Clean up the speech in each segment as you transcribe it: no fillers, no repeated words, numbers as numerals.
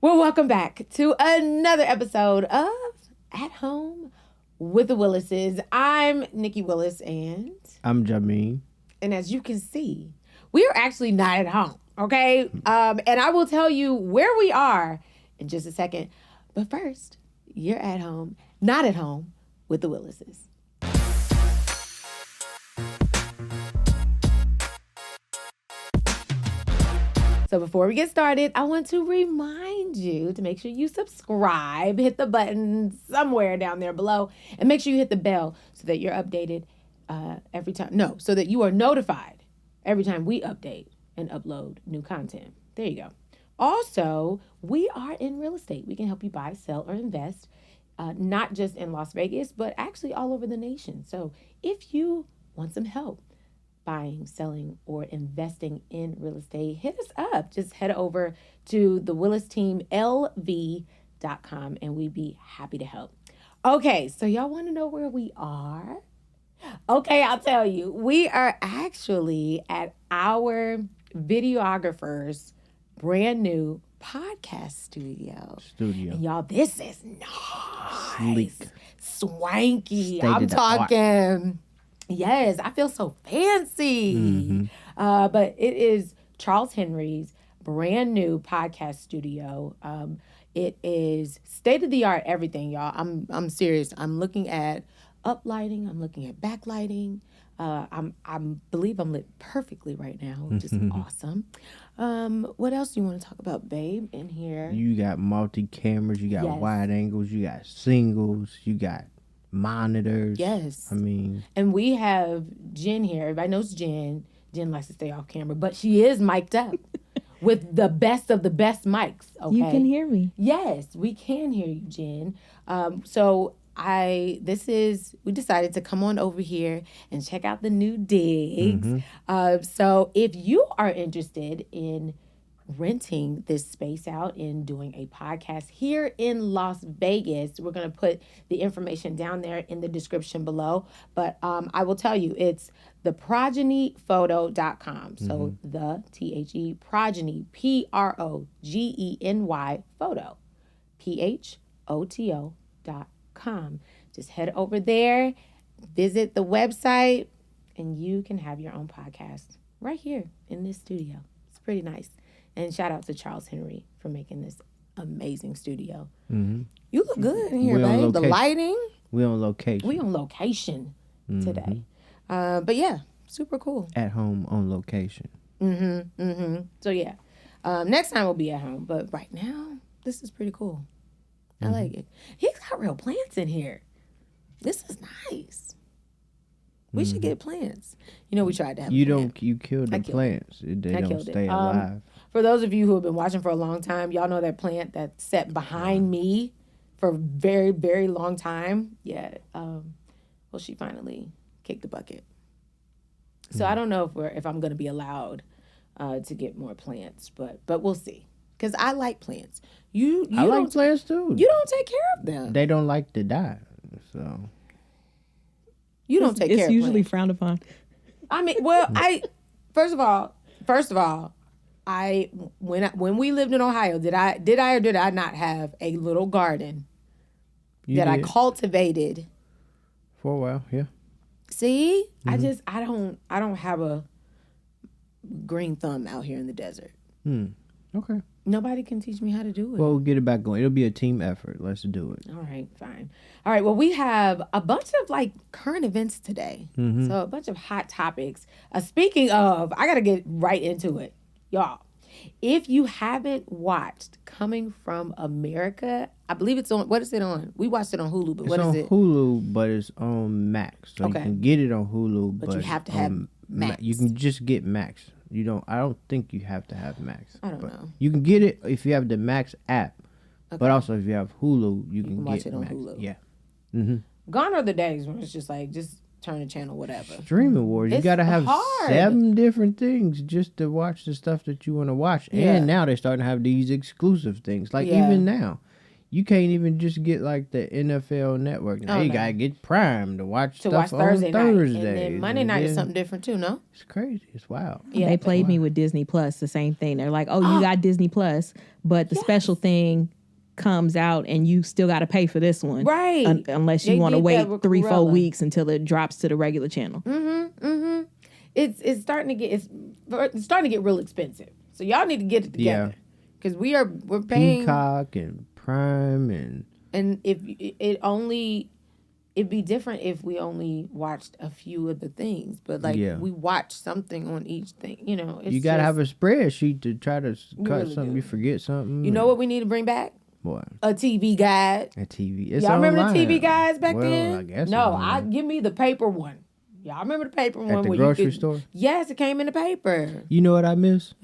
Well, welcome back to another episode of At Home with the Willises. I'm Nicci Willis and I'm Jameen. And as you can see, we are actually not at home, okay? And I will tell you where we are in just a second. But first, you're at home, not at home with the Willises. So before we get started, I want to remind you to make sure you subscribe, hit the button somewhere down there below, and make sure you hit the bell so that you're updated every time. No, so that you are notified every time we update and upload new content. There you go. Also, we are in real estate. We can help you buy, sell, or invest, not just in Las Vegas, but actually all over the nation. So if you want some help buying, selling, or investing in real estate, hit us up. Just head over to the Willis Team LV.com and we'd be happy to help. Okay, so y'all want to know where we are? Okay, I'll tell you. We are actually at our videographer's brand new podcast studio. And y'all, this is nice. Sleek. Swanky. I'm talking. Yes, I feel so fancy. Mm-hmm. But it is Charles Henry's brand new podcast studio. It is state-of-the-art everything, y'all. I'm serious. I'm looking at uplighting. I'm looking at backlighting. I believe I'm lit perfectly right now, which is awesome. What else do you want to talk about, babe, in here? You got multi-cameras. You got wide angles. You got singles. You got monitors. Yes. And we have Jen here. Everybody knows Jen. Jen likes to stay off camera, but she is mic'd up with the best of the best mics. Okay. You can hear me. Yes, we can hear you, Jen. We decided to come on over here and check out the new digs. So if you are interested in renting this space out and doing a podcast here in Las Vegas, we're going to put the information down there in the description below. But I will tell you, it's the progenyphoto.com. So the THE Progeny, PROGENY photo, PHOTO.com. Just head over there, visit the website, and you can have your own podcast right here in this studio. It's pretty nice. And shout out to Charles Henry for making this amazing studio. You look good in here, babe. The lighting. We on location. We on location today. But yeah, super cool. At home on location. So yeah, next time we'll be at home. But right now, this is pretty cool. I like it. He's got real plants in here. This is nice. We should get plants. You know, we tried to have. You killed the plants. They don't stay alive. For those of you who have been watching for a long time, y'all know that plant that sat behind me for a very, very long time. Yeah. Well, she finally kicked the bucket. So I don't know if I'm going to be allowed to get more plants, but we'll see. Because I like plants. I like plants too. You don't take care of them. They don't like to die, so. You don't take care of It's usually plants. frowned upon. First of all, when we lived in Ohio, did I or did I not have a little garden I cultivated for a while? Yeah. See, I don't have a green thumb out here in the desert. Okay. Nobody can teach me how to do it. Well, we'll get it back going. It'll be a team effort. Let's do it. All right, fine. All right, well, we have a bunch of current events today. So a bunch of hot topics. Speaking of, I got to get right into it. Y'all, if you haven't watched Coming from America, I believe it's on, what is it on? We watched it on Hulu, but what is it? It's on Hulu, but it's on Max. So you can get it on Hulu, but you have to have Max. You can just get Max. I don't think you have to have Max. I don't know. You can get it if you have the Max app. Okay. But also if you have Hulu, you can watch get it on Max. Hulu. Yeah. Gone are the days when it's just turn the channel, whatever. Streaming wars. You got to have 7 different things just to watch the stuff that you want to watch. Yeah. And now they're starting to have these exclusive things. Even now, You can't even just get like the NFL Network. Now you gotta get Prime to watch stuff on Thursday. And then Monday night is something different too, no? It's crazy. It's wild. Yeah, they played me with Disney Plus, the same thing. They're like, oh, you got Disney Plus, but the special thing comes out and you still got to pay for this one. Right. Unless you want to wait 3-4 weeks until it drops to the regular channel. It's starting to get real expensive. So y'all need to get it together. Because we're paying Peacock and Prime and if it'd be different if we only watched a few of the things, but we watch something on each thing. You know, you gotta have a spreadsheet to try to cut really something. You forget something. You know what we need to bring back? What? A TV guide. A TV. It's y'all remember online. the TV guides back then? I guess no. Give me the paper one. Y'all remember the paper one? At the grocery store? Yes, it came in the paper. You know what I miss?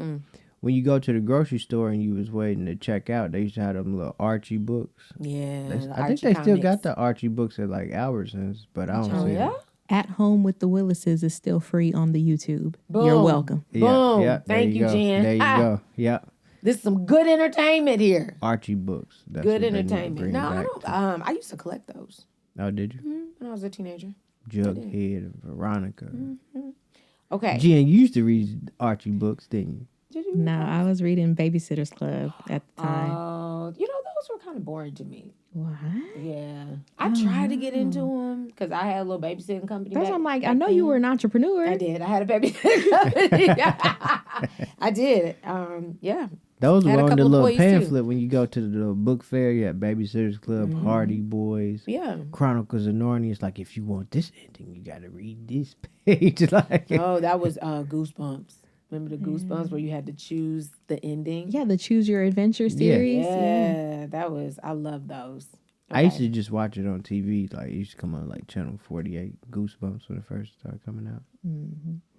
When you go to the grocery store and you was waiting to check out, they used to have them little Archie books. Yeah, I think they still got the Archie books at like Albertsons, but I don't see them. At Home with the Willises is still free on the YouTube. Boom. You're welcome. Boom. Yeah, Thank you, Jen. There you go. Yeah. This is some good entertainment here. Archie books. That's good entertainment. No, I don't. I used to collect those. Oh, did you? When I was a teenager. Jughead and Veronica. Okay. Jen, you used to read Archie books, didn't you? No, I was reading Babysitter's Club at the time. Oh, those were kind of boring to me. What? Yeah. I tried to get into them because I had a little babysitting company. That's why I'm like, I know you were an entrepreneur. I did. I had a babysitting company. I did. Yeah. Those were on the little pamphlet when you go to the little book fair. You had Babysitter's Club, Hardy Boys, Chronicles of Narnia. It's like, if you want this ending, you got to read this page. Oh, that was Goosebumps. Remember the Goosebumps where you had to choose the ending? Yeah, the Choose Your Adventure series. Yeah, I love those. Okay. I used to just watch it on TV. Like, it used to come on like Channel 48, Goosebumps when it first started coming out.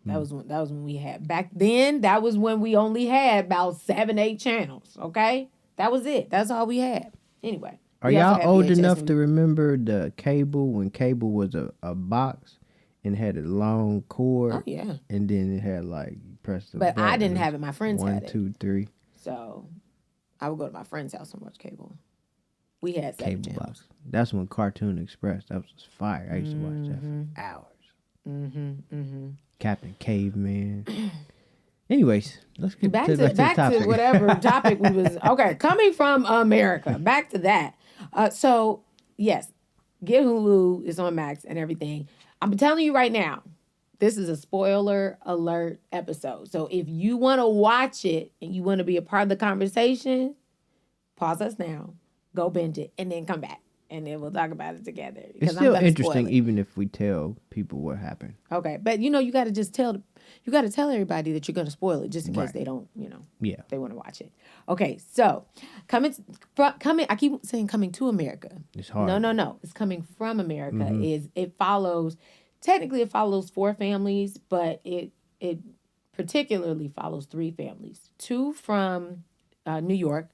That was when we had, back then, that was when we only had about 7-8 channels, okay? That was it. That's all we had. Anyway. Are y'all old enough to remember the cable when cable was a box and had a long cord? Oh, yeah. And then it had like, press the button. I didn't have it. My friends had it. 1, 2, 3. So I would go to my friend's house and watch cable. We had cable box. That's when Cartoon Express. That was fire. I used to watch that for hours. Captain Caveman. Anyways, let's get back to the topic. To whatever topic we was. Okay, coming from America. Back to that. So yes, get Hulu. It's on Max and everything. I'm telling you right now. This is a spoiler alert episode. So if you want to watch it and you want to be a part of the conversation, pause us now, go binge it, and then come back. And then we'll talk about it together. It's still interesting even if we tell people what happened. Okay. But, you got to just tell everybody that you're going to spoil it just in case they don't, they want to watch it. Okay. So coming, I keep saying coming to America. It's hard. No. It's coming from America. Technically, it follows 4 families, but it particularly follows 3 families. 2 from New York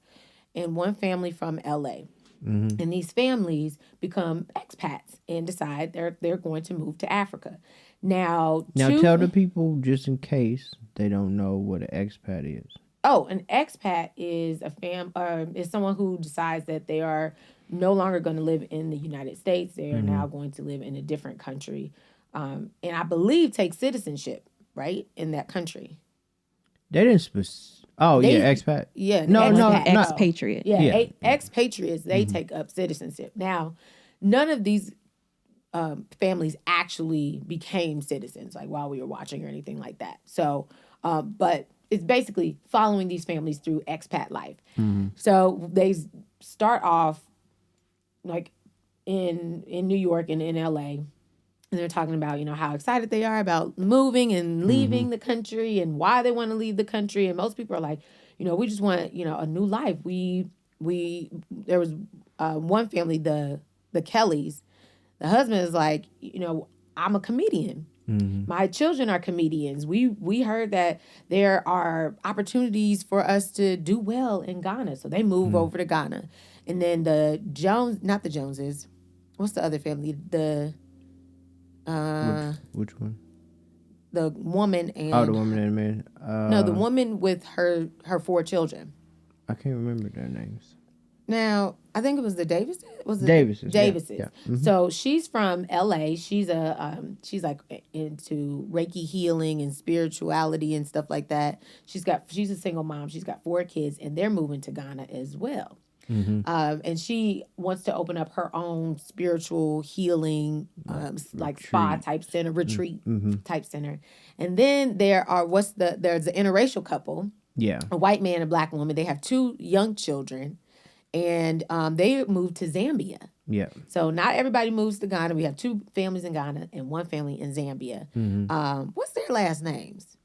and 1 family from L.A. And these families become expats and decide they're going to move to Africa. Now tell the people, just in case they don't know what an expat is. Oh, an expat is is someone who decides that they are no longer going to live in the United States. They are now going to live in a different country. And I believe take citizenship, right, in that country. They didn't expat. Yeah, expatriate. Expatriates. They take up citizenship. Now, none of these families actually became citizens, like while we were watching or anything like that. So, but it's basically following these families through expat life. So they start off like in New York and in LA. And they're talking about, how excited they are about moving and leaving the country and why they want to leave the country. And most people are like, we just want, a new life. There was one family, the Kellys. The husband is like, I'm a comedian. My children are comedians. We heard that there are opportunities for us to do well in Ghana. So they move over to Ghana. And then not the Joneses. What's the other family? Which one? The woman and... the woman and the man. No, the woman with her 4 children. I can't remember their names. Now, I think it was the Davises. Was it Davises? Davises. Yeah. Mm-hmm. So she's from L.A. She's she's like into Reiki healing and spirituality and stuff like that. She's a single mom. She's got 4 kids, and they're moving to Ghana as well. Mm-hmm. And she wants to open up her own spiritual healing, like spa type center, retreat type center. And then there's an interracial couple. Yeah. A white man and a black woman. They have 2 young children. And they moved to Zambia. Yeah. So not everybody moves to Ghana. We have 2 families in Ghana and 1 family in Zambia. Mm-hmm. What's their last names?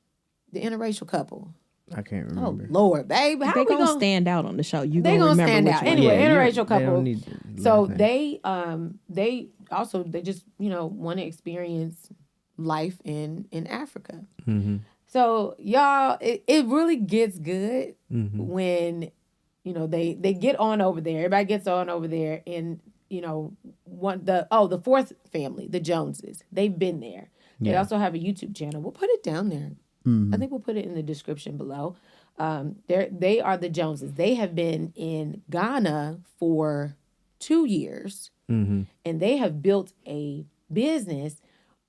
The interracial couple. I can't remember. Oh Lord, babe, how they gonna stand out on the show? They gonna stand out anyway. Interracial couple. So they just want to experience life in Africa. Mm-hmm. So y'all, it really gets good when. They get on over there. Everybody gets on over there, and the 4th family, the Joneses, they've been there. Yeah. They also have a YouTube channel. We'll put it down there. I think we'll put it in the description below. They are the Joneses. They have been in Ghana for 2 years, and they have built a business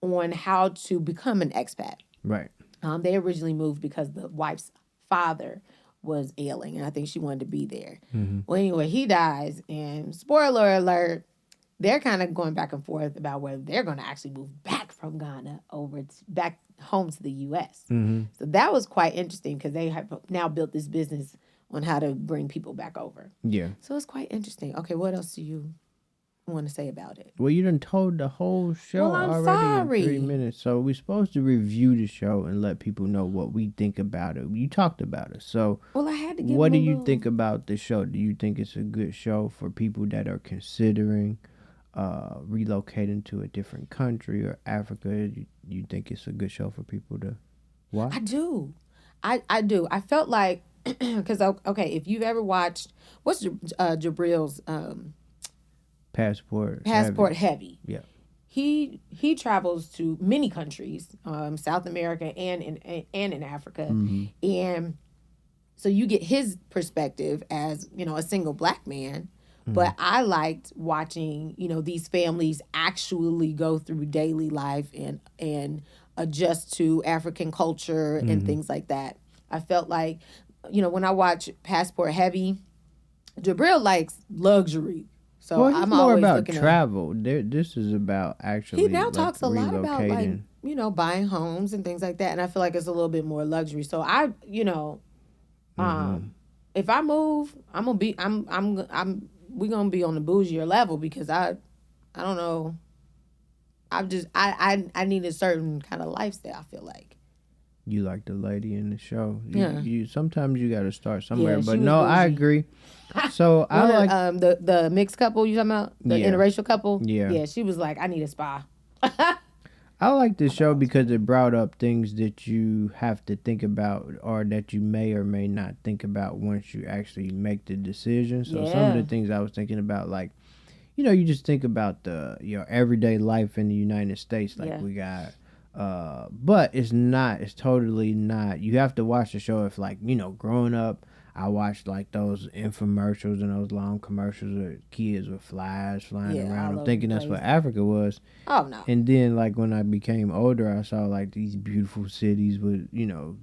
on how to become an expat. Right. They originally moved because the wife's father was ailing, and I think she wanted to be there. Well, anyway, he dies, and spoiler alert, they're kind of going back and forth about whether they're going to actually move back from Ghana back home to the U.S. So that was quite interesting because they have now built this business on how to bring people back over. Yeah. So it's quite interesting. Okay, what else do you want to say about it? Well, you done told the whole show already in 3 minutes. So we're supposed to review the show and let people know what we think about it. You talked about it. So I had to give what do you think about the show? Do you think it's a good show for people that are considering relocating to a different country or Africa? Do you think it's a good show for people to watch? I do. I do. I felt like, because, okay, if you've ever watched, what's Jabril's... Passport Heavy. Yeah. He travels to many countries, South America and in Africa. And so you get his perspective as, a single black man. But I liked watching, these families actually go through daily life and adjust to African culture and things like that. I felt like, when I watch Passport Heavy, Jabril likes luxury. So well, I'm more always about looking travel. This is about actually. He now talks a lot about buying homes and things like that, and I feel like it's a little bit more luxury. So I, if I move, we're gonna be on the bougier level because I don't know. I need a certain kind of lifestyle. I feel like. You like the lady in the show. Yeah. You sometimes you got to start somewhere. Yeah, but no, bougie. I agree. So I like the mixed couple you talking about, the interracial couple. Yeah. Yeah, she was like, I need a spa. I like this show because it brought up things that you have to think about or that you may or may not think about once you actually make the decision. So some of the things I was thinking about, like, you just think about your everyday life in the United States. Like we got but it's totally not. You have to watch the show if, like, growing up, I watched like those infomercials and those long commercials of kids with flies flying around. I'm thinking that's what Africa was. Oh no. And then like when I became older, I saw like these beautiful cities with,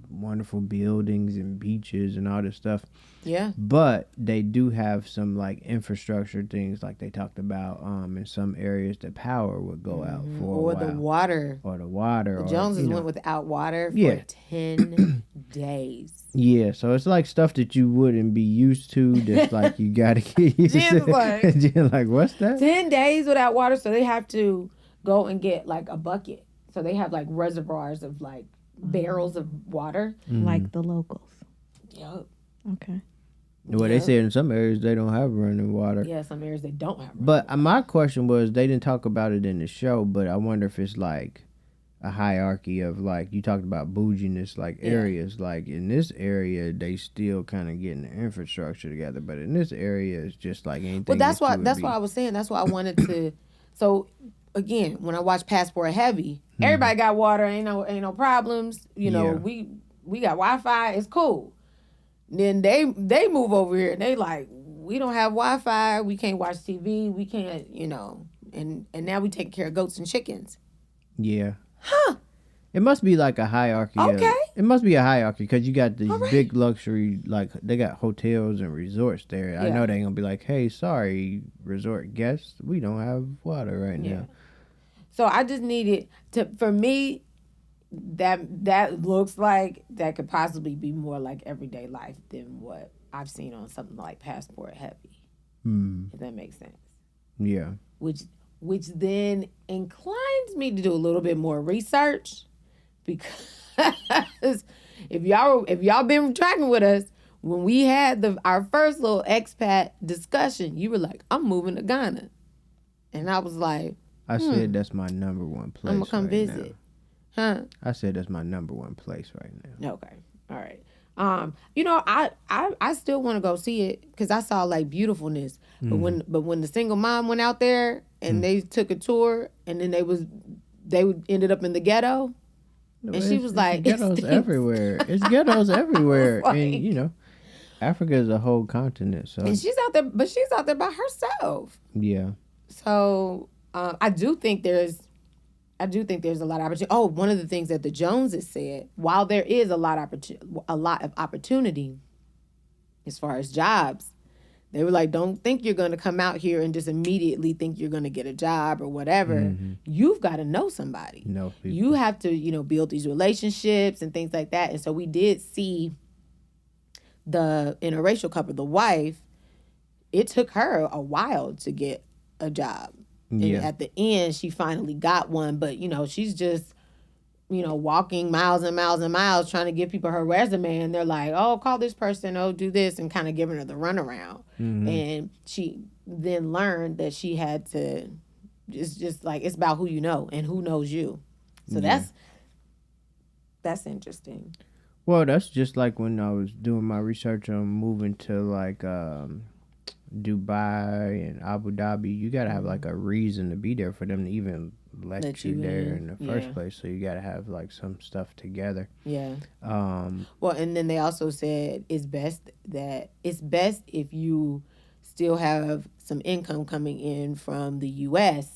wonderful buildings and beaches and all this stuff. Yeah. But they do have some like infrastructure things, like they talked about in some areas the power would go out for a while. The water. The Joneses went without water for 10 days. Yeah, so it's like stuff that you wouldn't be used to. Just like you gotta get used to. Like, what's that? 10 days without water, so they have to go and get like a bucket. So they have like reservoirs of like barrels of water, like the locals. Yep. Okay. Well, they said in some areas they don't have running water. Yeah, some areas they don't have running water. But my question was, they didn't talk about it in the show, but I wonder if it's like a hierarchy of, like, you talked about bouginess, like areas. Like in this area, they still kind of getting the infrastructure together, but in this area, it's just like anything. Well, that's why I was saying. That's why I wanted to. So again, when I watch Passport Heavy, everybody got water. Ain't no problems. We got Wi-Fi. It's cool. Then they move over here and they like, we don't have Wi-Fi. We can't watch TV. We can't, and now we take care of goats and chickens. Yeah. Huh. It must be like a hierarchy. Okay. It must be a hierarchy because you got these big luxury, like they got hotels and resorts there. I know they ain't gonna be like, hey, sorry, resort guests, we don't have water right now. So I just needed to, for me, that looks like that could possibly be more like everyday life than what I've seen on something like Passport Heavy. If that makes sense. Yeah. Which then inclines me to do a little bit more research, because if y'all been tracking with us, when we had our first little expat discussion, you were like, I'm moving to Ghana. And I was like, I said that's my number one place. I'm gonna come visit. Now. Huh? I said that's my number one place right now. Okay. All right. I still want to go see it because I saw like beautifulness. But when the single mom went out there and they took a tour and then they ended up in the ghetto. No, and she was like, ghettos everywhere. It's ghettos everywhere. Like, and Africa is a whole continent. So and she's out there, but she's out there by herself. Yeah. So I do think there's a lot of opportunity. Oh, one of the things that the Joneses said, while there is a lot of opportunity as far as jobs, they were like, don't think you're going to come out here and just immediately think you're going to get a job or whatever. You've got to know somebody. Know people. You have to, build these relationships and things like that. And so we did see the interracial couple, the wife, it took her a while to get a job. And at the end, she finally got one. But, she's just, walking miles and miles and miles trying to give people her resume. And they're like, oh, call this person. Oh, do this. And kind of giving her the runaround. And she then learned that she had to, it's just like, it's about who you know and who knows you. So that's interesting. Well, that's just like when I was doing my research on moving to like Dubai and Abu Dhabi. You got to have like a reason to be there for them to even let you there in the first place. So you got to have like some stuff together. Yeah. Well, and then they also said it's best if you still have some income coming in from the U.S.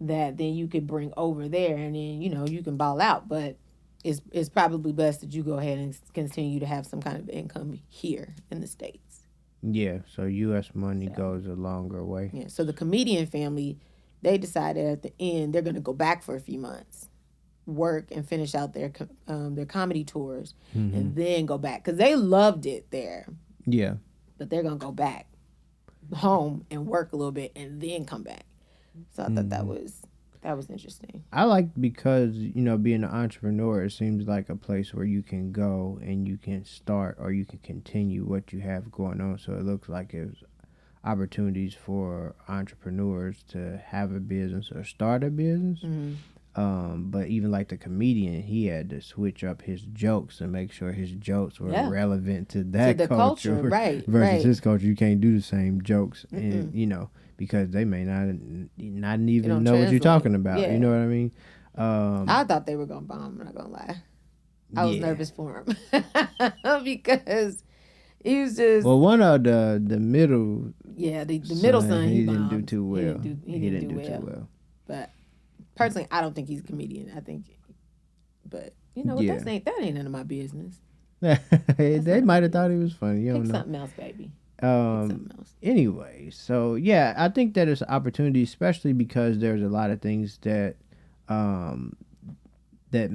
That then you could bring over there, and then you can ball out. But it's probably best that you go ahead and continue to have some kind of income here in the States. Yeah, so U.S. money goes a longer way. Yeah, so the comedian family, they decided at the end they're going to go back for a few months, work and finish out their comedy tours, and then go back because they loved it there. Yeah, but they're going to go back home and work a little bit and then come back. So I thought that was interesting. I like because, being an entrepreneur, it seems like a place where you can go and you can start or you can continue what you have going on. So it looks like it was opportunities for entrepreneurs to have a business or start a business. But even like the comedian, he had to switch up his jokes and make sure his jokes were relevant to that culture. Right, versus his culture. You can't do the same jokes and, because they may not even know what you're talking about. Yeah. You know what I mean? I thought they were going to bomb, I'm not going to lie. I was nervous for him. Because he was just... Well, one of the middle... Yeah, the middle son, he didn't do too well. He didn't do too well. But personally, I don't think he's a comedian. I think... But, that ain't none of my business. They might have thought he was funny. You don't know. Something else, baby. Anyway, so yeah, I think that it's an opportunity, especially because there's a lot of things that that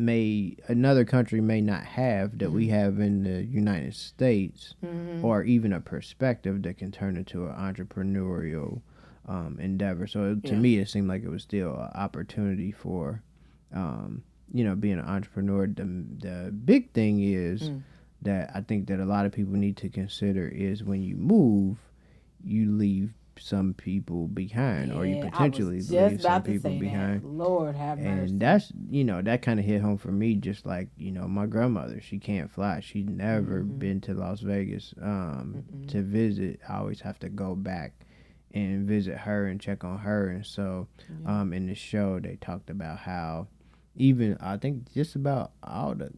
another country may not have that we have in the United States, or even a perspective that can turn into an entrepreneurial endeavor. So to me, it seemed like it was still an opportunity for being an entrepreneur. The big thing is that I think that a lot of people need to consider is when you move, you leave some people behind, or you potentially leave some people behind. Lord have mercy. And that's, that kind of hit home for me, just like, my grandmother, she can't fly. She's never been to Las Vegas to visit. I always have to go back and visit her and check on her. And so in the show, they talked about how even, I think just about all the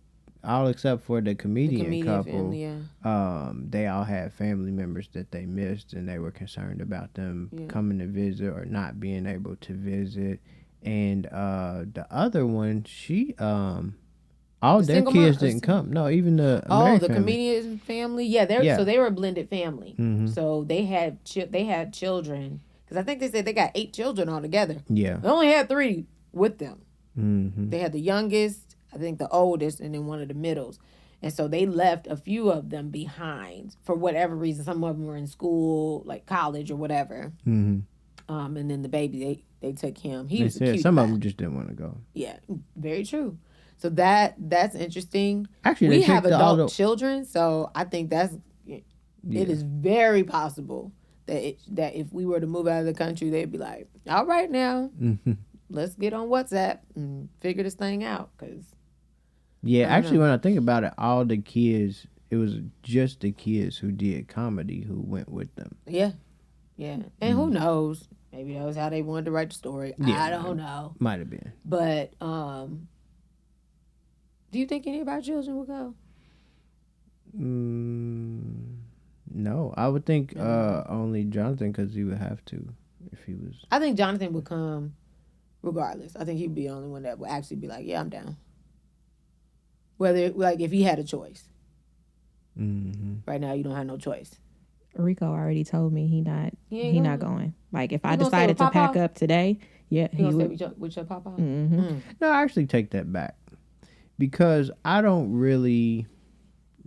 all except for the comedian couple. Family, yeah. They all had family members that they missed, and they were concerned about them coming to visit or not being able to visit. And the other one, she all their kids didn't come. No, even the American family. Comedian family. Yeah, so they were a blended family. Mm-hmm. So they had children, because I think they said they got 8 children altogether. Yeah, they only had 3 with them. Mm-hmm. They had the youngest, I think the oldest, and then one of the middles. And so they left a few of them behind for whatever reason. Some of them were in school, like college or whatever. Mm-hmm. And then the baby, they took him. They said some of them just didn't want to go. Yeah, very true. So that's interesting. Actually, we have adult children, so I think it is very possible that if we were to move out of the country, they'd be like, all right now, let's get on WhatsApp and figure this thing out. Actually, when I think about it, all the kids, it was just the kids who did comedy who went with them. Yeah. And who knows? Maybe that was how they wanted to write the story. Yeah, I don't know. Might have been. But do you think any of our children will go? No, I would think only Jonathan, because he would have to if he was. I think Jonathan would come regardless. I think he'd be the only one that would actually be like, yeah, I'm down. Whether, like, if he had a choice. Mm-hmm. Right now, you don't have no choice. Rico already told me he not going. Like, if I decided to pack up today, he would. Stay with your papa? Mm-hmm. No, I actually take that back, because I don't really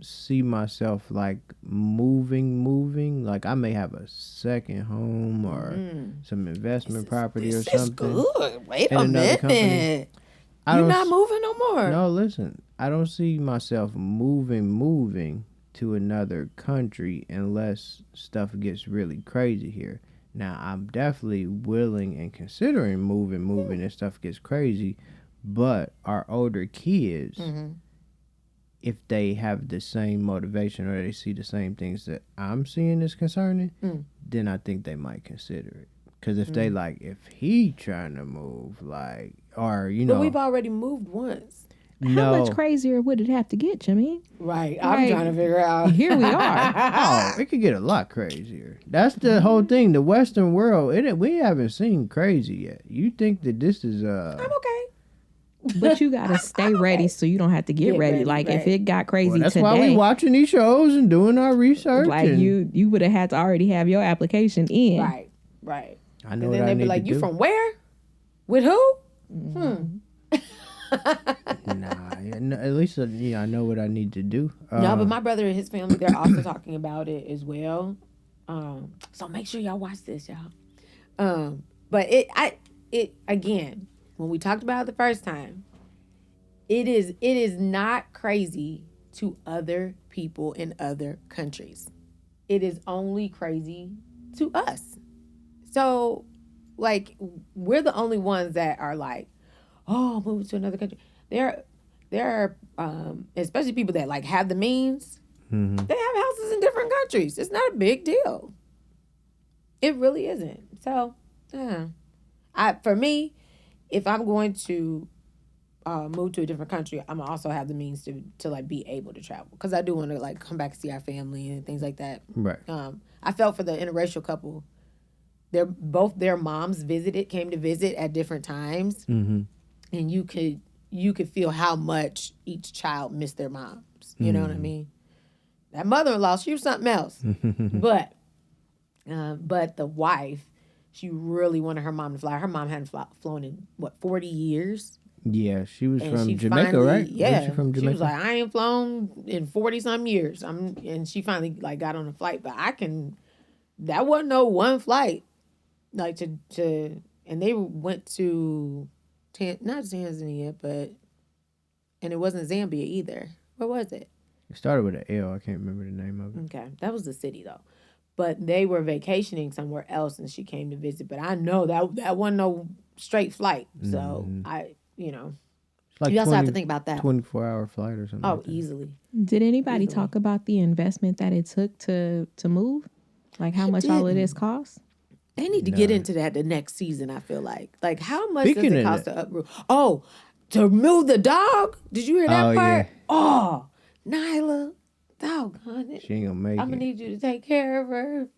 see myself like moving. Like, I may have a second home or some investment property or something. Good. Wait a minute. You're not moving no more. No, listen. I don't see myself moving to another country unless stuff gets really crazy here. Now, I'm definitely willing and considering moving if stuff gets crazy, but our older kids, if they have the same motivation or they see the same things that I'm seeing as concerning, then I think they might consider it. Because if they if he trying to move, like, or, But we've already moved once. How much crazier would it have to get, Jameen? Right. I'm trying to figure out. Here we are. Oh, it could get a lot crazier. That's the whole thing. The Western world, we haven't seen crazy yet. You think that this is I'm okay. But you gotta stay ready so you don't have to get ready. Like, if it got crazy that's today, why we watching these shows and doing our research. Like, you would have had to already have your application in. Right. I know. And then they'd be like, "You from where? With who?" Nah, at least I know what I need to do. No, but my brother and his family, they're also talking about it as well. So make sure y'all watch this, y'all. But it again, when we talked about it the first time, it is not crazy to other people in other countries. It is only crazy to us. So, like, we're the only ones that are like, oh, move to another country. There are especially people that like have the means. Mm-hmm. They have houses in different countries. It's not a big deal. It really isn't. So, for me, if I'm going to move to a different country, I'm gonna also have the means to like be able to travel, because I do want to like come back and see our family and things like that. Right. I felt for the interracial couple. Both their moms came to visit at different times, and you could feel how much each child missed their moms. You know what I mean? That mother-in-law, she was something else. But the wife, she really wanted her mom to fly. Her mom hadn't flown in 40 years. Yeah, she was from Jamaica, right? Yeah, she from Jamaica? She was like, I ain't flown in 40-some years. And she finally like got on a flight, but that wasn't no one flight. Like to and they went to not Tanzania, and it wasn't Zambia either. Where was it? It started with an L. I can't remember the name of it. Okay, that was the city though. But they were vacationing somewhere else, and she came to visit. But I know that wasn't no straight flight. So It's like you also have to think about that. 24-hour flight or something. Oh, like that. easily. Did anybody talk about the investment that it took to move? Like how much all of this costs? They need to get into that the next season, I feel like. Like, how much does it cost to uproot? Oh, to move the dog. Did you hear that Oh, part? yeah. Oh, Nyla, doggone it. She ain't gonna make I'm gonna it. need you to take care of her.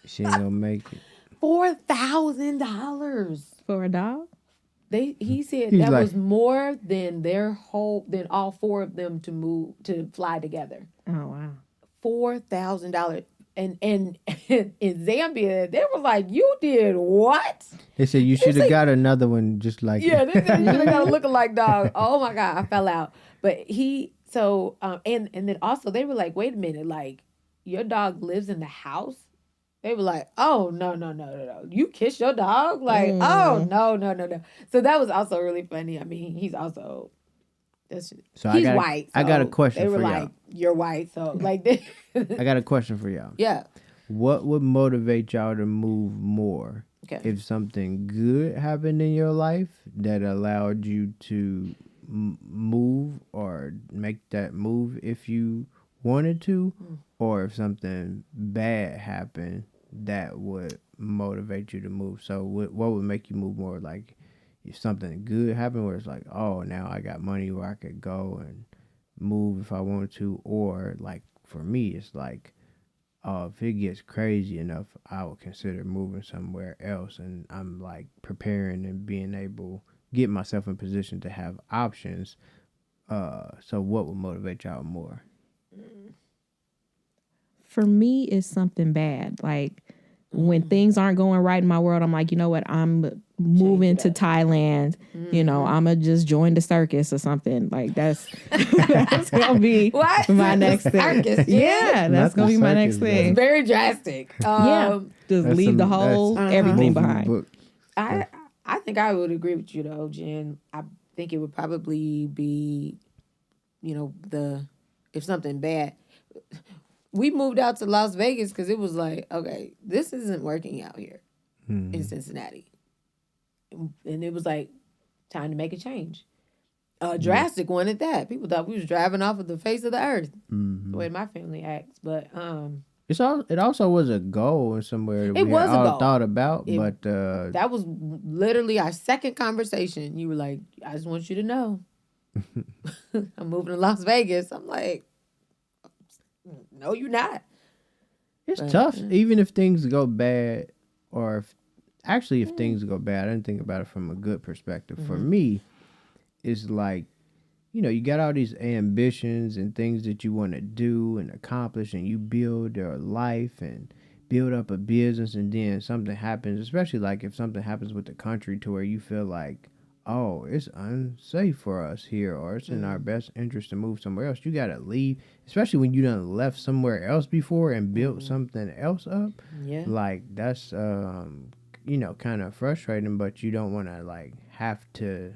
She ain't gonna make it. $4,000. For a dog? He said He's that like- was more than than all four of them to fly together. Oh wow. $4,000. And in Zambia, they were like, "You did what?" They said you should have got another one just like Yeah, it. they said you should have got a lookalike dog. Oh my God, I fell out. But and then also they were like, "Wait a minute, like your dog lives in the house?" They were like, "Oh no. You kiss your dog?" Like, "Oh no." So that was also really funny. I mean, he's also he's white. I got a so question They were for like, y'all. "You're white," so like they. I got a question for y'all. Yeah. What would motivate y'all to move more? Okay. If something good happened in your life that allowed you to move or make that move if you wanted to, or if something bad happened that would motivate you to move. So what would make you move more? Like if something good happened where it's like, oh, now I got money where I could go and move if I wanted to, or like for me, it's like, if it gets crazy enough, I would consider moving somewhere else, and I'm like preparing and being able get myself in position to have options. So what would motivate y'all more? For me, it's something bad. Like when things aren't going right in my world, I'm like, you know what? I'm moving to Thailand. You know, I'm gonna just join the circus or something. Like that's gonna be What? my next thing. Circus, Yeah, that's Not gonna the be my circus, next though. thing. Very drastic. Yeah, just That's leave the some- whole that's everything movie behind. book. I think I would agree with you though, Jen. I think it would probably be, if something bad. We moved out to Las Vegas because it was like, okay, this isn't working out here in Cincinnati, and it was like time to make a change, a drastic one at that. People thought we was driving off of the face of the earth, the way my family acts. But It also was a goal in somewhere that It we was had a all goal. thought about, but that was literally our second conversation. You were like, I just want you to know, I'm moving to Las Vegas. I'm like, no, you're not. it's tough. Even if things go bad, or if things go bad, I didn't think about it from a good perspective. For me, it's like, you got all these ambitions and things that you want to do and accomplish, and you build your life and build up a business, and then something happens, especially like if something happens with the country to where you feel like, oh, it's unsafe for us here, or it's in our best interest to move somewhere else. You got to leave, especially when you done left somewhere else before and built something else up. Yeah. Like that's, kind of frustrating, but you don't want to like have to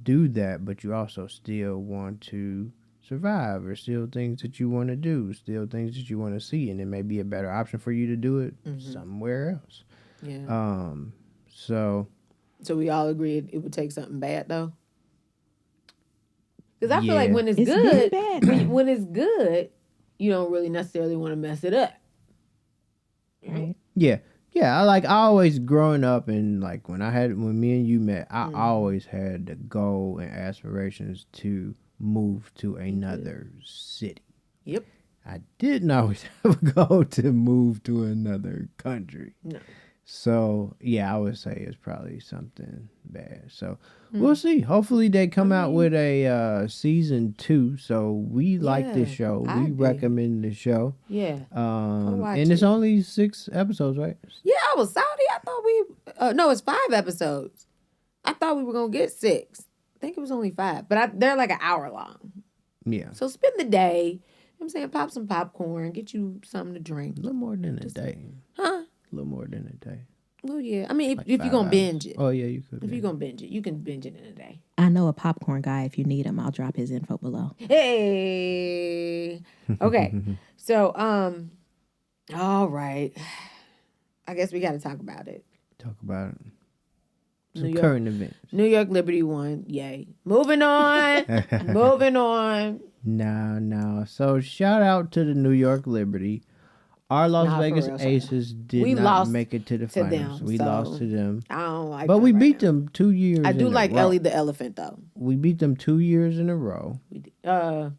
do that, but you also still want to survive, or still things that you want to do, still things that you want to see, and it may be a better option for you to do it somewhere else. Yeah. So we all agreed it would take something bad though. Because I feel like Yeah. when it's It's good, good bad. when it's good, you don't really necessarily want to mess it up. Right. yeah, I always growing up, and like when me and you met, I always had the goal and aspirations to move to another city. Yep. I didn't always have a goal to move to another country. No. So yeah, I would say it's probably something bad. So we'll see. Hopefully they come out with a season 2. So we like this Yeah, show. I We agree. recommend the show. Yeah. watch And it's it. only 6 episodes, right? Yeah, I was Saudi. I thought no, it's 5 episodes. I thought we were gonna get 6. I think it was only 5, but they're like an hour long. Yeah, So spend the day. You know what I'm saying, pop some popcorn, get you something to drink. a little more than a day. Huh? A little more than a day. Well, yeah. I mean, Like if you're 5 gonna hours. binge it. Oh yeah, you could. If you're gonna binge it, you can binge it in a day. I know a popcorn guy. If you need him, I'll drop his info below. Hey. Okay. So, all right. I guess we got to talk about it. Talk about it. New Some York. current events. New York Liberty won. Yay. Moving on. Moving on. No. So shout out to the New York Liberty. Our Las Nah, for Vegas real, Aces did We not lost make it to the to finals. them, We so lost to them. I don't like But them we right beat now. them 2 years I do in like a row. Ellie the Elephant, though. We beat them 2 years in a row Yeah.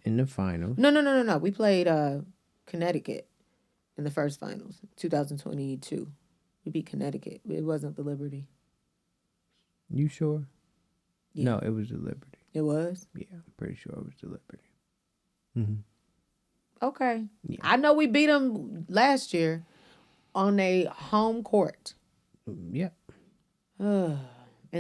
in the finals. No. We played Connecticut in the first finals, 2022. We beat Connecticut. It wasn't the Liberty. You sure? Yeah. No, it was the Liberty. It was? Yeah, I'm pretty sure it was the Liberty. Mm-hmm. Okay. Yeah. I know we beat them last year on a home court. Yeah. And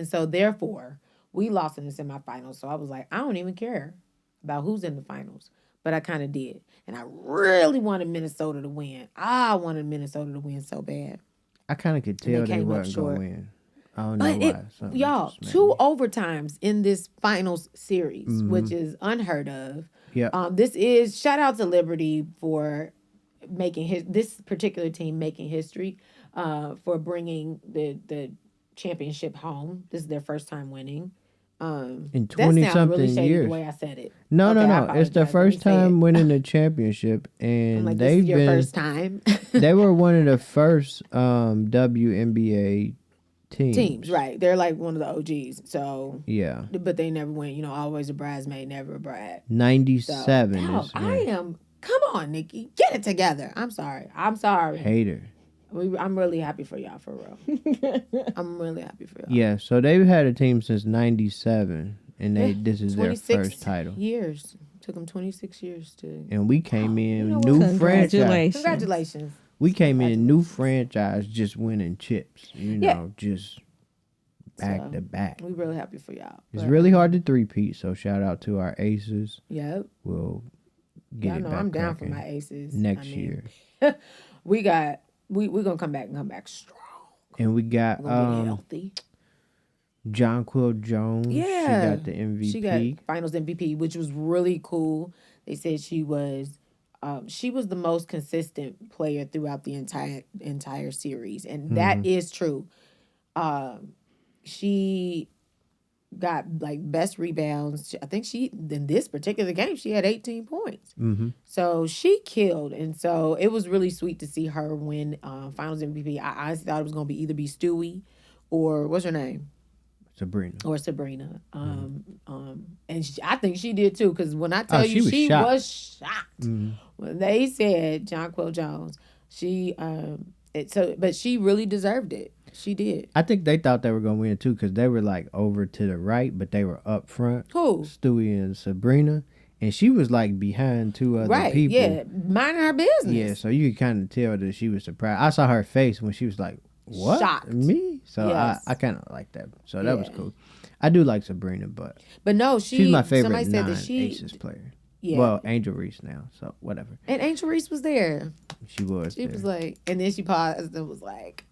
so, therefore, we lost in the semifinals. So I was like, I don't even care about who's in the finals. But I kind of did. And I really wanted Minnesota to win. I wanted Minnesota to win so bad. I kind of could tell they came up wasn't going short. to win. I don't know why. Y'all, 2 overtimes in this finals series, which is unheard of. Yeah. This is, shout out to Liberty for making this particular team making history, for bringing the championship home. This is their first time winning. In 20 that sounded something really shady years. the way I said it. No. I It's their apologize. Let me first say time it. winning the championship, and I'm like, they've this is your been. first time. They were one of the first WNBA teams. Right? They're like one of the OGs. So Yeah. but they never went. You know, always a bridesmaid, never a bride. 97 So, is I am. Come on, Nikki, get it together. I'm sorry. hater. I'm really happy for y'all, for real. I'm really happy for y'all. Yeah, so they've had a team since 97, and this is their 26 first title. years. Took them 26 years to. And we came in you know new what? franchise. Congratulations. We came in new franchise, just winning chips. You know, just back to back. We really happy for y'all. It's really hard to three-peat, so shout out to our aces. Yep. We'll get Y'all it know back I'm down for cracking my aces next year. We're gonna come back strong. And we got We're gonna get healthy. Jonquil Jones. Yeah. She got the MVP. She got finals MVP, which was really cool. They said she was the most consistent player throughout the entire series. And that is true. She got like best rebounds. I think in this particular game, she had 18 points. Mm-hmm. So she killed. And so it was really sweet to see her win finals MVP. I honestly thought it was going to either be Stewie or what's her name? Sabrina. And I think she did too, because when I tell you she was shocked when they said Jonquil Jones, but she really deserved it. She did. I think they thought they were gonna win too, because they were like over to the right, but they were up front. Who? Stewie and Sabrina, and she was like behind 2 other people. Yeah, minding her business. Yeah, so you could kind of tell that she was surprised. I saw her face when she was like, "What? Shocked. Me?" So yes. I kind of like that. So that was cool. I do like Sabrina, but no, she's my favorite somebody said that Aces player. Yeah. Well, Angel Reese now, so whatever. And Angel Reese was there. She was. She was like, and then she paused and was like,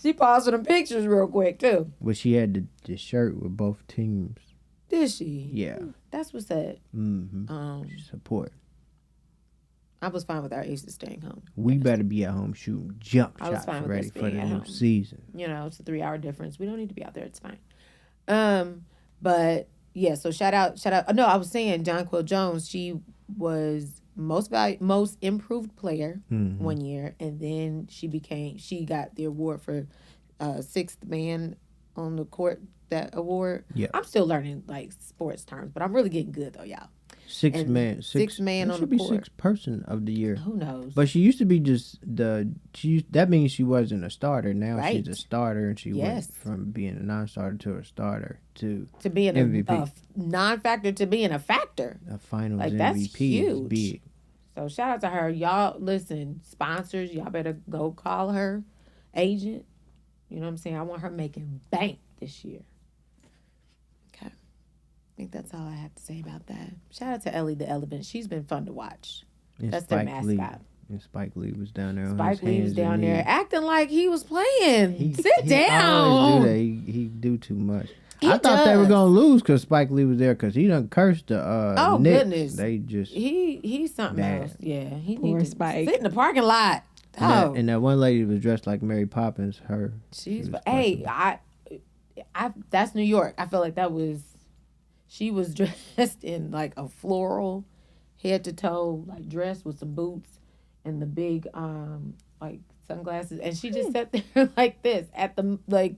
she paused for them pictures real quick too. Well, she had the shirt with both teams. Did she? Yeah. That's what's that. Support. I was fine with our aces staying home. We better be at home shooting jump shots ready for the new season. You know, it's a 3-hour difference. We don't need to be out there. It's fine. But yeah, so shout out. No, I was saying Jonquil Jones, she was most improved player one year, and then she got the award for sixth man on the court, that award. Yeah. I'm still learning like sports terms, but I'm really getting good though, y'all. Six man on the court. Sixth person of the year. Who knows? But she used to be just that means she wasn't a starter. Now she's a starter, and she went from being a non-starter to a starter to being MVP. a non-factor to being a factor. A finals like, MVP that's huge. is big. So shout out to her. Y'all listen, sponsors, y'all better go call her agent. You know what I'm saying? I want her making bank this year. Okay. I think that's all I have to say about that. Shout out to Ellie the Elephant. She's been fun to watch. And that's Spike their mascot. And Spike Lee was down there. Spike Lee was down there knees. acting like he was playing. Sit down. He always do that. He do too much. I thought they were gonna lose because Spike Lee was there, because he done cursed the Knicks. Goodness. They just he's something bad. else. Yeah, he Poor needs to Spike. sit in the parking lot. And that one lady was dressed like Mary Poppins. That's New York. I feel like she was dressed in like a floral head to toe like dress with some boots and the big like sunglasses, and she just sat there like this at the like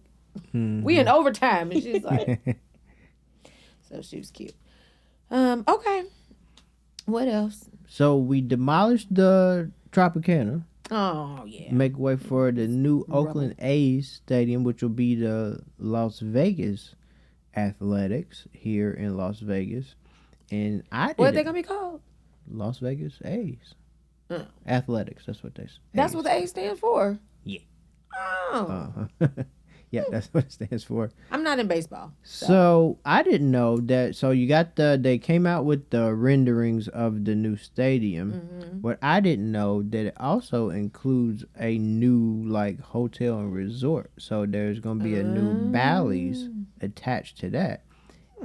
we in overtime, and she's like, so she was cute. Okay, what else? So we demolished the Tropicana. Oh yeah, Make way for the new Oakland A's stadium, which will be the Las Vegas Athletics here in Las Vegas. And what are they gonna be called? Las Vegas A's. Athletics, that's what they say. That's what the A stands for. Yeah. Oh, yeah, that's what it stands for. I'm not in baseball. So I didn't know that. So you got they came out with the renderings of the new stadium. But I didn't know that it also includes a new like hotel and resort. So there's gonna be a new Bally's attached to that.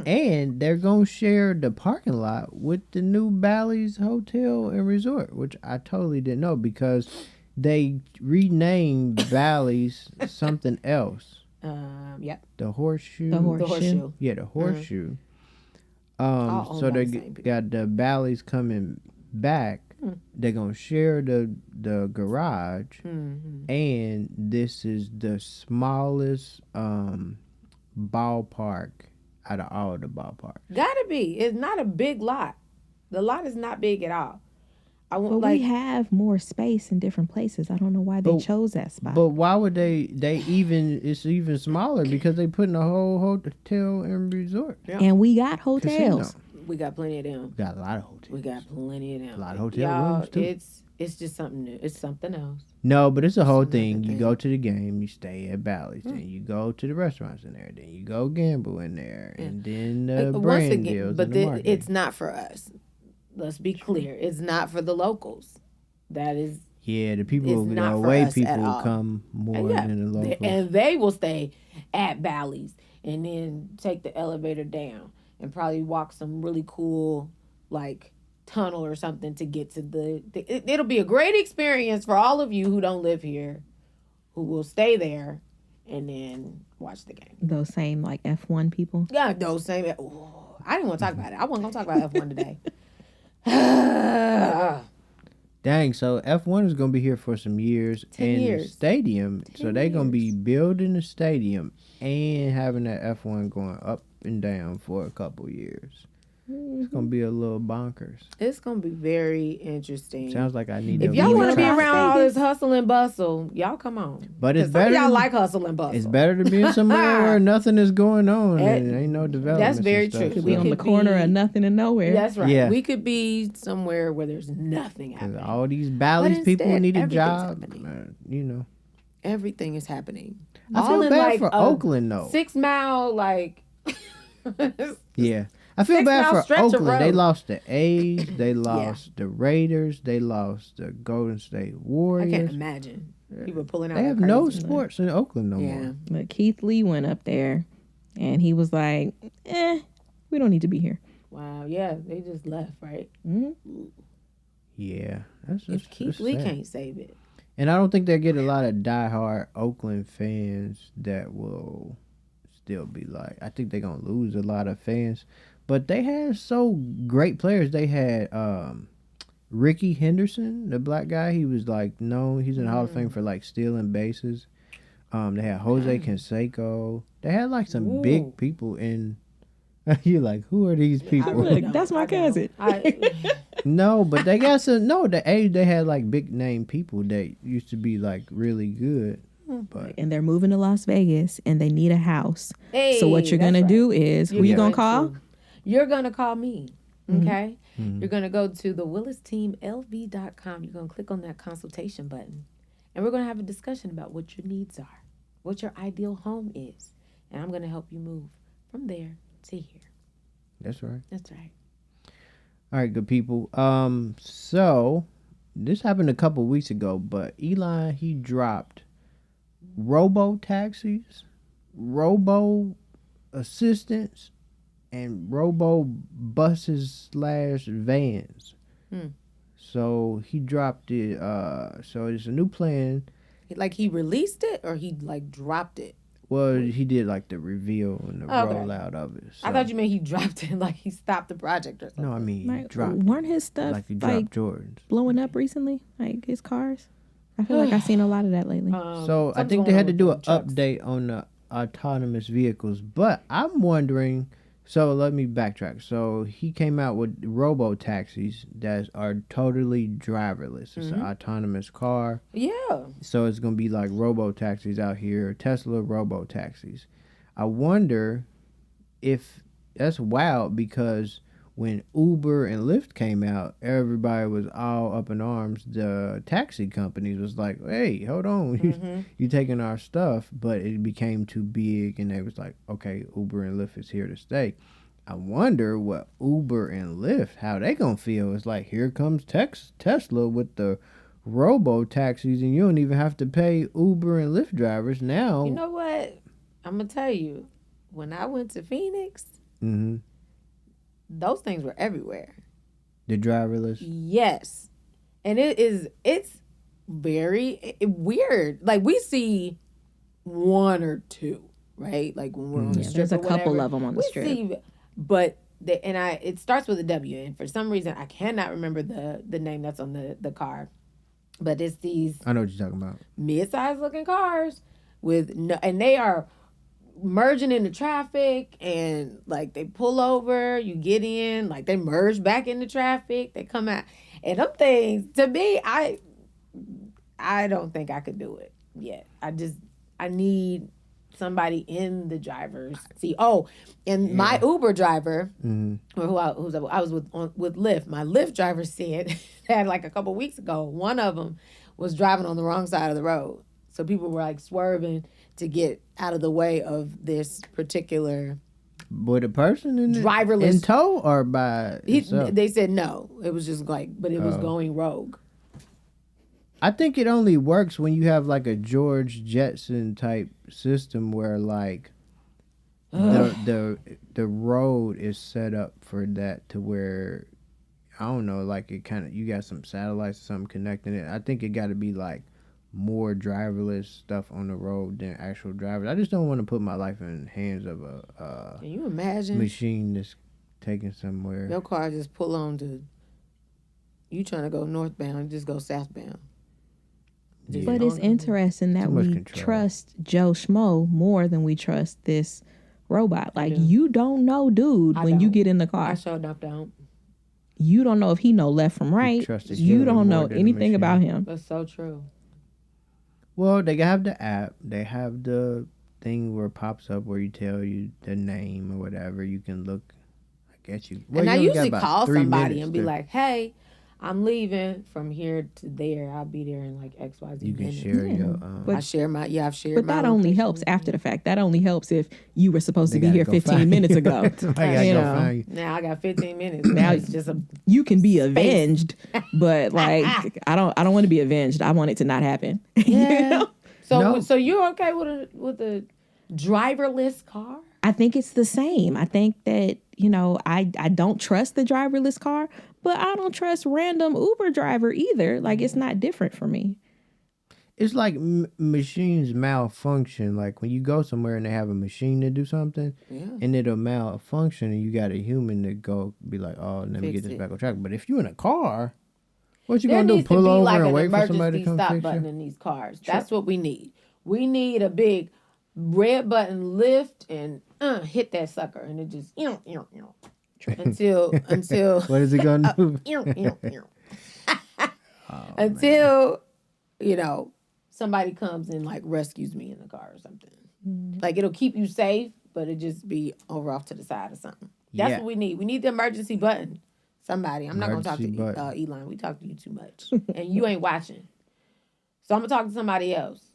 And they're going to share the parking lot with the new Bally's Hotel and Resort, which I totally didn't know because they renamed Bally's something else. Yep. The Horseshoe. The Horseshoe. Yeah, the Horseshoe. So they got the Bally's coming back. They're going to share the garage. And this is the smallest ballpark out of all the ballparks. Gotta be. It's not a big lot. The lot is not big at all. But we have more space in different places. I don't know why they chose that spot. But why would they even, it's even smaller because they put in a whole hotel and resort. Yeah. And we got hotels. Casino. We got plenty of them. We got a lot of hotels. We got plenty of them. A lot of hotel rooms too. It's just something new. It's something else. No, but it's a whole thing. You go to the game, you stay at Bally's, then you go to the restaurants in there, then you go gamble in there, and then the brand deals. But it's not for us. Let's be clear. It's not for the locals. That is. Yeah, the people, the away people come more than the locals. And they will stay at Bally's and then take the elevator down and probably walk some really cool, like, tunnel or something to get to it'll be a great experience for all of you who don't live here, who will stay there and then watch the game. Those same like F1 people. Yeah, those same. I didn't want to talk about it. I wasn't gonna talk about F1 today. Dang, so F1 is gonna be here for some years. 10 years. The stadium. So they're gonna be building the stadium and having that F1 going up and down for a couple years. It's gonna be a little bonkers. It's gonna be very interesting. Sounds like I need. If y'all want to be around all this hustle and bustle, y'all come on. But it's better. Y'all like hustle and bustle. It's better to be somewhere where nothing is going on and ain't no development. That's very true. Could be on the corner of nothing and nowhere. That's right. Yeah. We could be somewhere where there's nothing happening. All these Bally's people need a job. You know, everything is happening. I feel bad for Oakland though. 6 mile like. Yeah. I feel bad for Oakland. They lost the A's. They lost the Raiders. They lost the Golden State Warriors. I can't imagine people pulling out. They have no sports in Oakland no more. But Keith Lee went up there, and he was like, we don't need to be here. Wow. Yeah, they just left, right? Mm-hmm. Yeah. If Keith Lee can't save it. And I don't think they get a lot of diehard Oakland fans that will still be like, I think they're going to lose a lot of fans. But they had so great players. They had Ricky Henderson, the black guy. He was like known. He's in the Hall of Fame for like stealing bases. They had Jose Canseco. They had like some big people in. You're like, who are these people? Look, that's my cousin. No, but they got some. No, they had like big name people that used to be like really good. But and they're moving to Las Vegas and they need a house. Hey, so what you're gonna do is who you gonna call? You're going to call me, okay? Mm-hmm. You're going to go to the WillisTeamLV.com. You're going to click on that consultation button. And we're going to have a discussion about what your needs are, what your ideal home is. And I'm going to help you move from there to here. That's right. That's right. All right, good people. So this happened a couple weeks ago, but Elon, he dropped robo-taxis, robo-assistants, and robo buses / vans. So he dropped it. So it's a new plan. Like he released it or he like dropped it? Well, he did like the reveal and the rollout of it. So. I thought you meant he dropped it, like he stopped the project or something. No, I mean he Like, dropped. weren't his stuff like he dropped Jordans blowing up recently? Like his cars. I feel like I've seen a lot of that lately. So I think they had to do an update on the autonomous vehicles, but I'm wondering. So let me backtrack. So he came out with robo taxis that are totally driverless. It's an autonomous car. Yeah. So it's gonna be like robo taxis out here, Tesla robo taxis. I wonder if that's wild because when Uber and Lyft came out, everybody was all up in arms. The taxi companies was like, "Hey, hold on, you taking our stuff," but it became too big, and they was like, "Okay, Uber and Lyft is here to stay." I wonder what Uber and Lyft, how they gonna feel. It's like, here comes Tesla with the robo taxis, and you don't even have to pay Uber and Lyft drivers now. You know what? I'm gonna tell you, when I went to Phoenix. Those things were everywhere. The driverless? Yes. And it's very weird. Like we see one or two, right? Like when we're on the strip. There's a couple whatever, of them on the strip. But it starts with a W, and for some reason I cannot remember the name that's on the car. But it's these I know what you're talking about. Mid-sized looking cars and they are merging into traffic, and like they pull over, you get in, like they merge back into traffic, they come out, and them things, to me, I don't think I could do it yet. I need somebody in the driver's seat. Oh, and my Uber driver, or who I was with Lyft, my Lyft driver said that like a couple weeks ago, one of them was driving on the wrong side of the road, so people were like swerving to get out of the way of this particular. With a person in driverless in tow or by they said no. It was just like, but it was going rogue. I think it only works when you have like a George Jetson type system where like the road is set up for that to where I don't know, like it kind of, you got some satellites or something connecting it. I think it got to be like more driverless stuff on the road than actual drivers. I just don't want to put my life in the hands of a Can you imagine machine that's taken somewhere. Your car just pull on to you trying to go northbound, just go southbound. Yeah. But it's interesting that we trust Joe Schmo more than we trust this robot. Like you don't know, dude, when you get in the car. I sure enough don't. You don't know if he know left from right. You don't know anything about him. That's so true. Well, they have the app. They have the thing where it pops up where you tell you the name or whatever. You can look. I guess you. Well, and I usually call somebody and be like, "Hey, I'm leaving from here to there. I'll be there in like XYZ You can minutes." share your. I've shared my. But that only helps after the fact. That only helps if you were supposed to be here 15 minutes ago. Now I got 15 minutes. Now it's just you can be avenged, but like I don't want to be avenged. I want it to not happen. Yeah. You know? So you're okay with a driverless car? I think it's the same. I think that, I don't trust the driverless car, but I don't trust random Uber driver either. Like, it's not different for me. It's like machines malfunction. Like when you go somewhere and they have a machine to do something, and it'll malfunction, and you got a human to go be like, "Oh, let me get this back on track." But if you're in a car, what you gonna do? Pull over and wait for somebody to come stop fix button you? in these cars. That's what we need. We need a big red button lift and hit that sucker, and it just until What is it gonna do? Until somebody comes and like rescues me in the car or something. Like it'll keep you safe, but it just be over off to the side or something. That's what we need. We need the emergency button. Somebody. I'm not gonna talk to Elon. We talk to you too much, and you ain't watching. So I'm gonna talk to somebody else.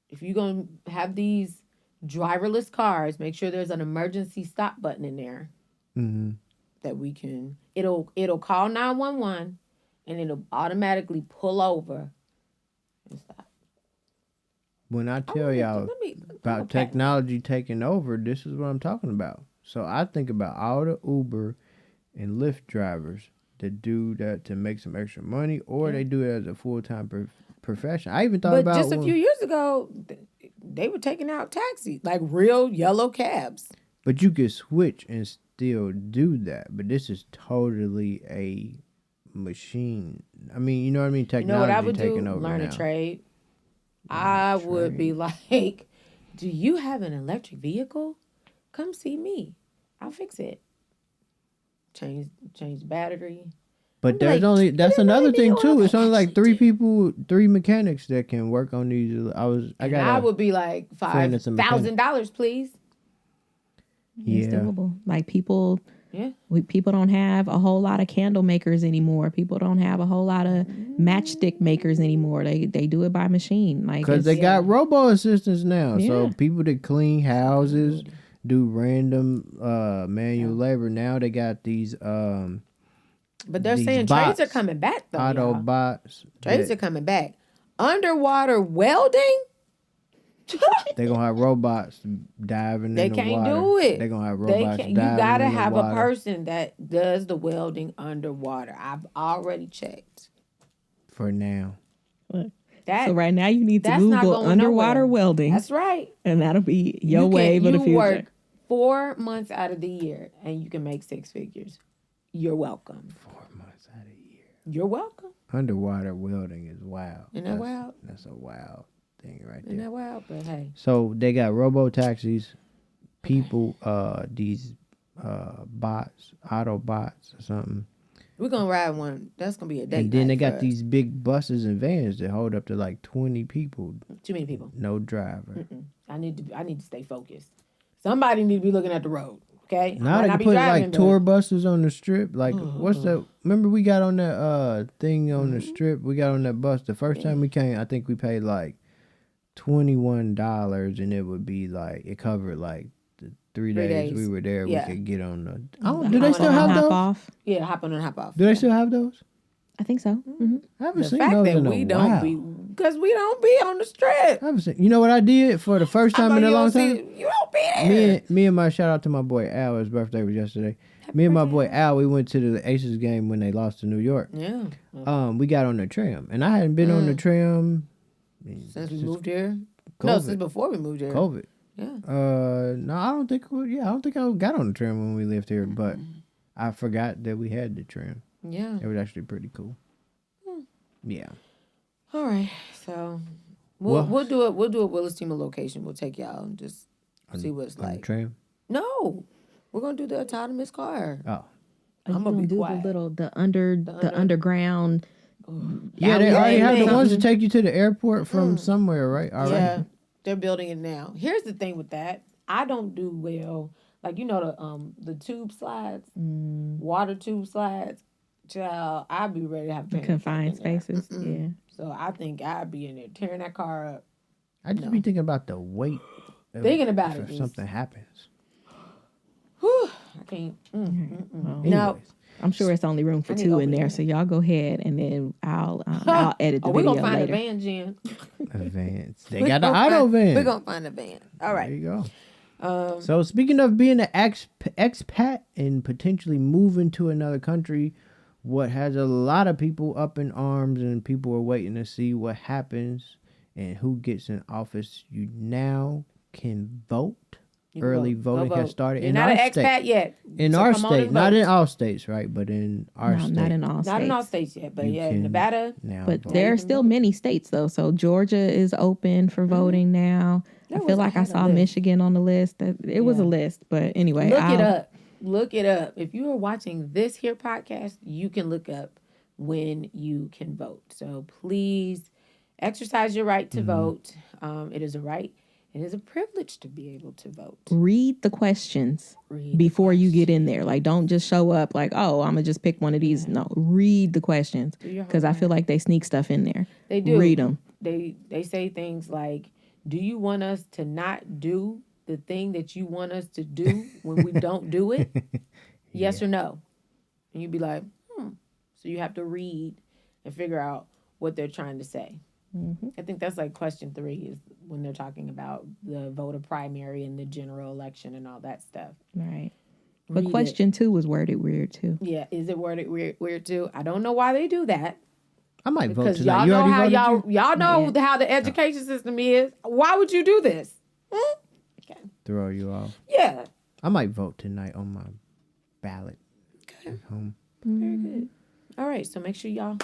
If you're gonna have these driverless cars, make sure there's an emergency stop button in there that we can. It'll call 911 and it'll automatically pull over and stop. When I tell y'all about technology taking over, this is what I'm talking about. So I think about all the Uber and Lyft drivers that do that to make some extra money, or they do it as a full-time profession. I even thought about just a few years ago, they were taking out taxis, like real yellow cabs. But you could switch and still do that. But this is totally a machine. I mean, you know what I mean? You know what Technology I would taking do? over Learn now. a trade. I would be like, do you have an electric vehicle? Come see me. I'll fix it. Change the battery. But I'm there's like, only that's what another do thing you too. wanna It's only like actually three mechanics that can work on these. I would be like friend that's a mechanic. $5,000, please. It's Yeah. doable. Like people, Yeah. people don't have a whole lot of candle makers anymore. People don't have a whole lot of matchstick makers anymore. They do it by machine. Like Because they got robo assistants now. So Yeah. people that clean houses, do random manual labor. Now they got these But they're these saying bots, trades are coming back though. auto Y'all. bots. Trades are coming back. Underwater welding? They're gonna have robots diving They in the can't water. do it. They're gonna have They robots can't. diving You gotta in the have water. a person that does the welding underwater. I've already checked. For now. That so right now you need to that's not Google going underwater nowhere. welding, That's right. and that'll be your wave of the future. Work 4 months out of the year and you can make 6 figures. You're welcome. 4 months out of the year. You're welcome. Underwater welding is wild. Isn't that wild? That's a wild thing right Isn't there. that wild? But hey. So they got robo taxis, people, these bots, auto bots or something. We're gonna ride one. That's gonna be a date. And then they night got for us. these big buses and vans that hold up to like 20 people. Too many people. No driver. I need to stay focused. Somebody need to be looking at the road. Okay. Now they can put like tour buses on the strip. Like what's the? Remember we got on that thing on the strip. We got on that bus the first time we came. I think we paid like $21, and it would be like it covered like the 3 days we were there. Yeah. We could get on the. Do they still have those? Off? Yeah, hop on and hop off. Do they still have those? I think so. Mm-hmm. I haven't The seen fact those that in a we while. don't be, because we don't be on the strip. I haven't seen. You know what I did for the first time in a long time? You don't be there. Me and my shout out to my boy Al. His birthday was yesterday. Me and my boy Al, we went to the Aces game when they lost to New York. Yeah. We got on the tram, and I hadn't been on the tram Since we moved here. COVID. No, since before we moved here. COVID. Yeah. No, I don't think. I don't think I got on the tram when we lived here, but I forgot that we had the tram. Yeah. It was actually pretty cool. Yeah. All right. So we'll do it. We'll do a Willis Team location. We'll take y'all and just see what it's On the like. tram. No, we're gonna do the autonomous car. Oh. I'm gonna be do quiet. the underground. Yeah, they already have the thing. ones to take you to the airport from somewhere, right? Already. Yeah, they're building it now. Here's the thing with that. I don't do well. Like the tube slides, water tube slides. Child, I'd be ready to have Confined spaces. Yeah. So I think I'd be in there tearing that car up. I just be thinking about the weight. Thinking about if it. something happens. Whew, I can't. Now, Anyways. I'm sure it's only room for I need 2 to in open there, it. so y'all go ahead and then I'll edit the we're video gonna find later. a van, Jen. A van. They got the auto van. We're gonna find a van. All right. There you go. So speaking of being an expat and potentially moving to another country, what has a lot of people up in arms and people are waiting to see what happens and who gets in office. You now can vote. Early voting has started. You're in not our an expat state. yet. In So our come on state, and not vote. in all states, right? But in our state. Not in all states. Not in all states yet, but You yeah, can Nevada. now But vote. there are still many states though. So Georgia is open for voting now. There I was- feel like I I had a saw list. Michigan on the list. It was a list, but anyway, Look it up. Look it up. If you are watching this here podcast, you can look up when you can vote. So please exercise your right to vote. It is a right. It is a privilege to be able to vote. Read the questions before you get in there. Like, don't just show up like, oh, I'm gonna just pick one of these. No, read the questions because I feel like they sneak stuff in there. They do. Read them. They say things like, "Do you want us to not do the thing that you want us to do when we don't do it? Yes or no?" And you'd be like, So you have to read and figure out what they're trying to say. I think that's like question 3 is when they're talking about the voter primary and the general election and all that stuff. Right. But Read question 2 was worded weird too. Yeah, is it worded weird too? I don't know why they do that. I might vote Because tonight. y'all You know already how voted? y'all know Yeah. how the education system is. Why would you do this? Okay. Throw you off. Yeah. I might vote tonight on my ballot. Okay. At home. Very good. All right. So make sure y'all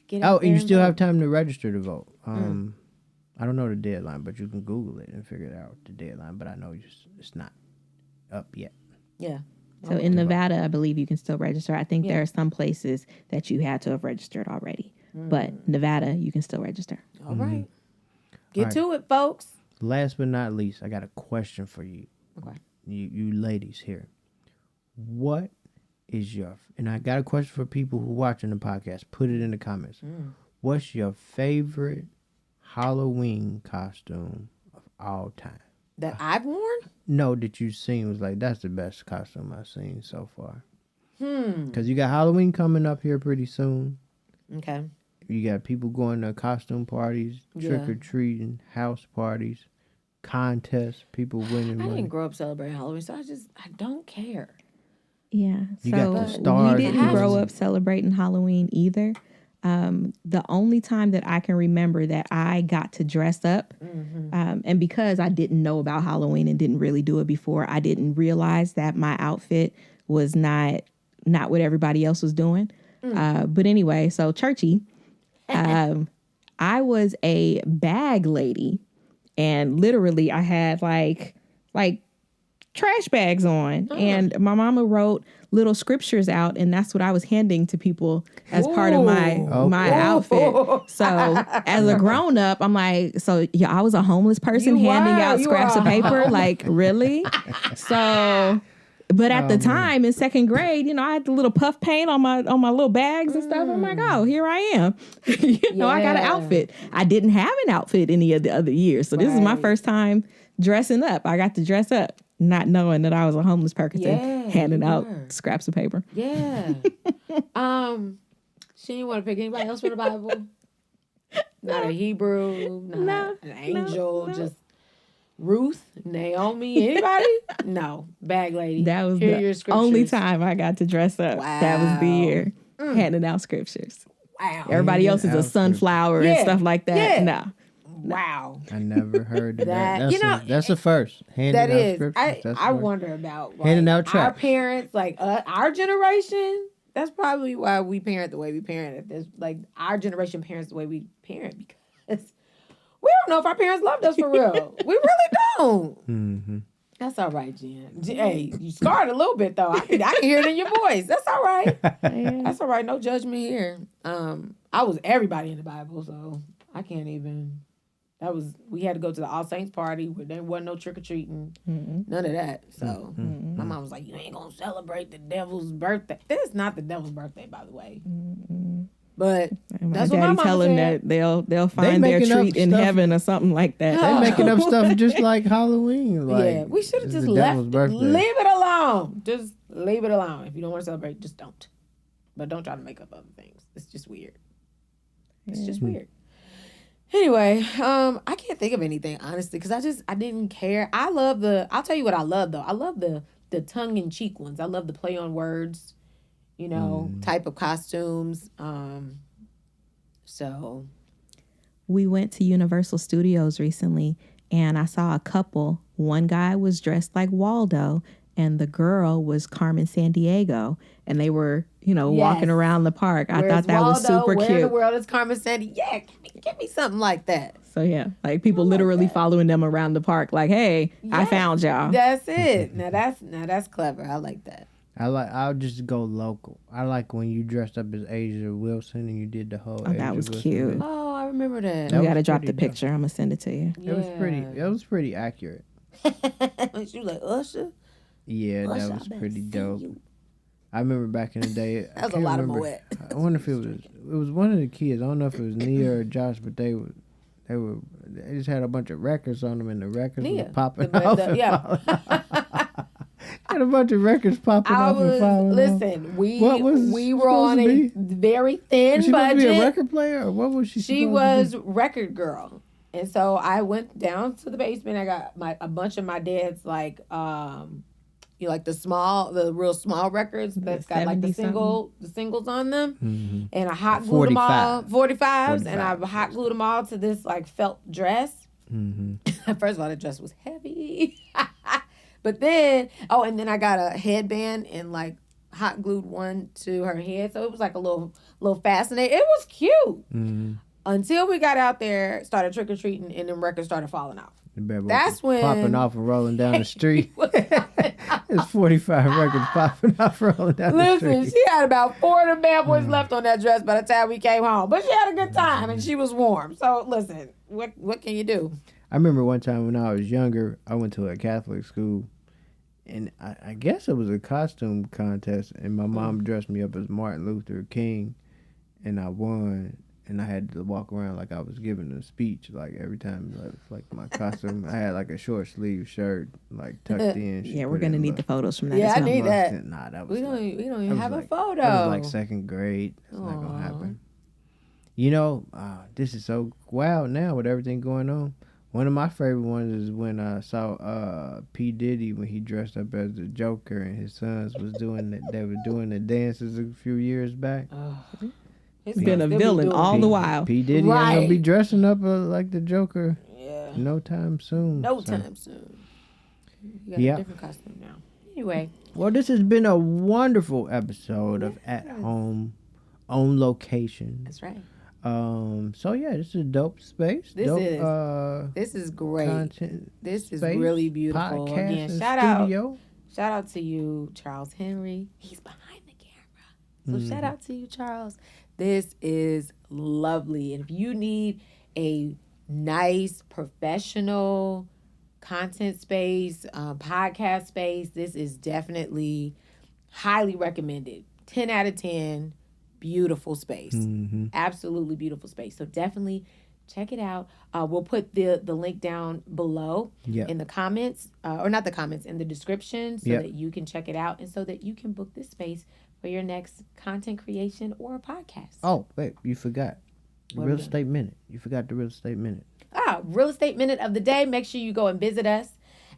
get Oh, out there and you and still vote. have time to register to vote. I don't know the deadline, but you can Google it and figure it out, the deadline. But I know it's not up yet. Yeah. So in Nevada, I believe you can still register. I think Yeah. there are some places that you had to have registered already. But Nevada, you can still register. All right. Get All right. to it, folks. Last but not least, I got a question for you. Okay. You ladies here. What is your, and I got a question for people who watching the podcast. Put it in the comments. What's your favorite Halloween costume of all time? That I've worn? No, that you've seen was like, that's the best costume I've seen so far. Because you got Halloween coming up here pretty soon. Okay. You got people going to costume parties, trick or treating, house parties, contests, people winning I money. didn't grow up celebrating Halloween, so I don't care. Yeah. You So got the stars we didn't and grow things. up celebrating Halloween either. The only time that I can remember that I got to dress up, and because I didn't know about Halloween and didn't really do it before, I didn't realize that my outfit was not what everybody else was doing. But anyway, so churchy, I was a bag lady, and literally I had like trash bags on, and my mama wrote little scriptures out, and that's what I was handing to people as part of my outfit. So as a grown up, I'm like, so yeah, I was a homeless person handing out scraps of paper, like really? So. But at the time in second grade, I had the little puff paint on my little bags and stuff. I'm like, oh, here I am. I got an outfit. I didn't have an outfit any of the other years. So this is my first time dressing up. I got to dress up, not knowing that I was a homeless person handing out scraps of paper. Yeah. She didn't want to pick anybody else for the Bible. Not a Hebrew, not an angel, just Ruth, Naomi, anybody? No, bag lady. That was Hear your the scriptures. only time I got to dress up. Wow. That was the year handing out scriptures. Wow. Everybody else is a sunflower and stuff like that. Yeah. No. Wow. I never heard of that. That- That's a first. Handing That out is. scriptures. That's I a first. wonder about Handing out our tracts. parents, like our generation. That's probably why we parent the way we parent. There's like our generation parents the way we parent because we don't know if our parents loved us for real. We really don't. Mm-hmm. That's all right, Jen. Hey, you scarred a little bit though. I can hear it in your voice. That's all right. That's all right. No judgment here. I was everybody in the Bible, so I can't even. We had to go to the All Saints party where there wasn't no trick or treating, none of that. So my mom was like, "You ain't gonna celebrate the devil's birthday." This is not the devil's birthday, by the way. But And that's my what my daddy mama tell them said. that they'll find their making up treat in stuff. heaven or something like that. They making up stuff just like Halloween. Like, Yeah, we should have it's just the left. devil's birthday. Leave it alone. Just leave it alone. If you don't want to celebrate, just don't. But don't try to make up other things. It's just weird. It's just weird. Anyway, I can't think of anything honestly because I didn't care. I'll tell you what I love though. I love the tongue in cheek ones. I love the play on words, type of costumes. So We went to Universal Studios recently and I saw a couple. One guy was dressed like Waldo and the girl was Carmen Sandiego, and they were, walking around the park. I thought that was super where cute. in the world is Carmen Sandy? Yeah, give me something like that. So yeah, like people literally following them around the park, like, "Hey, I found y'all." That's it. Now that's clever. I like that. I'll just go local. I like when you dressed up as Asia Wilson and you did the whole. Oh, that Asia was Wilson cute. thing. Oh, I remember that. That You was got to drop the pretty dope. picture. I'm gonna send it to you. It was pretty accurate. She was like Usher. Yeah, Usher, that I was better pretty see dope. you. I remember back in the day. That was a lot of Moet. I wonder if it was one of the kids. I don't know if it was Nia or Josh, but they just had a bunch of records on them, and the records Nia. was popping The- off. the- and yeah. falling. Had a bunch of records popping off and falling off. Listen, we What was were supposed on to a be? very thin Was she supposed to budget. be a record player, or what was she? She supposed to was record girl, and so I went down to the basement. I got a bunch of my dad's You like the real small records that's got like the singles on them, and I hot glued them all 45s, and I hot glued them all to this like felt dress. First of all, the dress was heavy, but then and then I got a headband and like hot glued one to her head, so it was like a little fascinating. It was cute until we got out there, started trick or treating, and then records started falling off. That's when popping off and rolling down the street. It's 45 records popping off, rolling down the street. Listen, she had about 4 of them bad boys left on that dress by the time we came home, but she had a good time and she was warm. So listen, what can you do? I remember one time when I was younger, I went to a Catholic school, and I guess it was a costume contest, and my mom dressed me up as Martin Luther King, and I won. And I had to walk around like I was giving a speech, like every time, like my costume. I had like a short sleeve shirt, like tucked in. Yeah, we're gonna need the photos from that. Yeah, I need that. Nah, that was. We don't even have a photo. That was like second grade. It's not gonna happen. You know, this is so wild now with everything going on. One of my favorite ones is when I saw P. Diddy when he dressed up as the Joker and his sons was doing they were doing the dances a few years back. He's been a villain all the while. P. Diddy ain't gonna be dressing up like the Joker. Yeah. No time soon. Time soon. You got a different costume now. Anyway. Well, this has been a wonderful episode of At Home, On Location. That's right. So yeah, this is a dope space. This is great. Content. This is really beautiful. Podcast Again, shout out to you, Charles Henry. He's behind the camera. So shout out to you, Charles. This is lovely. And if you need a nice, professional content space, podcast space, this is definitely highly recommended. 10 out of 10. Beautiful space. Absolutely beautiful space. So definitely check it out. We'll put the link down below in the comments, or not the comments, in the description, so that you can check it out and so that you can book this space for your next content creation or podcast. Oh, wait, you forgot. Real Estate Minute. You forgot the Real Estate Minute. Real Estate Minute of the day. Make sure you go and visit us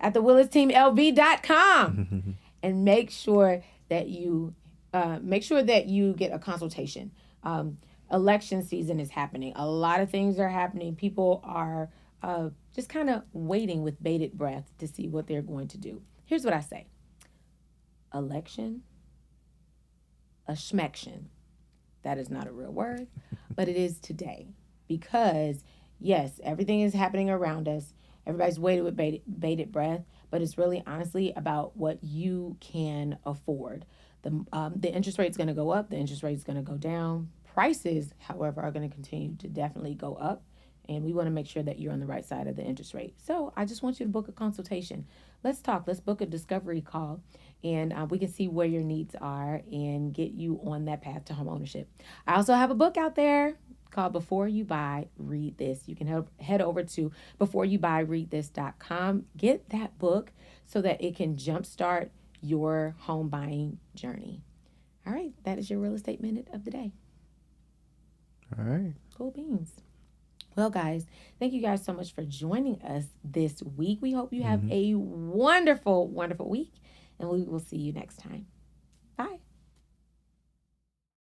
at thewillesteamlv.com and make sure that you get a consultation. Election season is happening. A lot of things are happening. People are just kind of waiting with bated breath to see what they're going to do. Here's what I say. Election. A schmection. That is not a real word, but it is today. Because, yes, everything is happening around us. Everybody's waiting with bated breath, but it's really honestly about what you can afford. The interest rate is going to go up. The interest rate is going to go down. Prices, however, are going to continue to definitely go up. And we want to make sure that you're on the right side of the interest rate. So I just want you to book a consultation. Let's talk. Let's book a discovery call. And we can see where your needs are and get you on that path to home ownership. I also have a book out there called Before You Buy, Read This. You can head over to beforeyoubuy.readthis.com. Get that book so that it can jumpstart your home buying journey. All right. That is your Real Estate Minute of the day. All right. Cool beans. Well, guys, thank you guys so much for joining us this week. We hope you have a wonderful, wonderful week, and we will see you next time.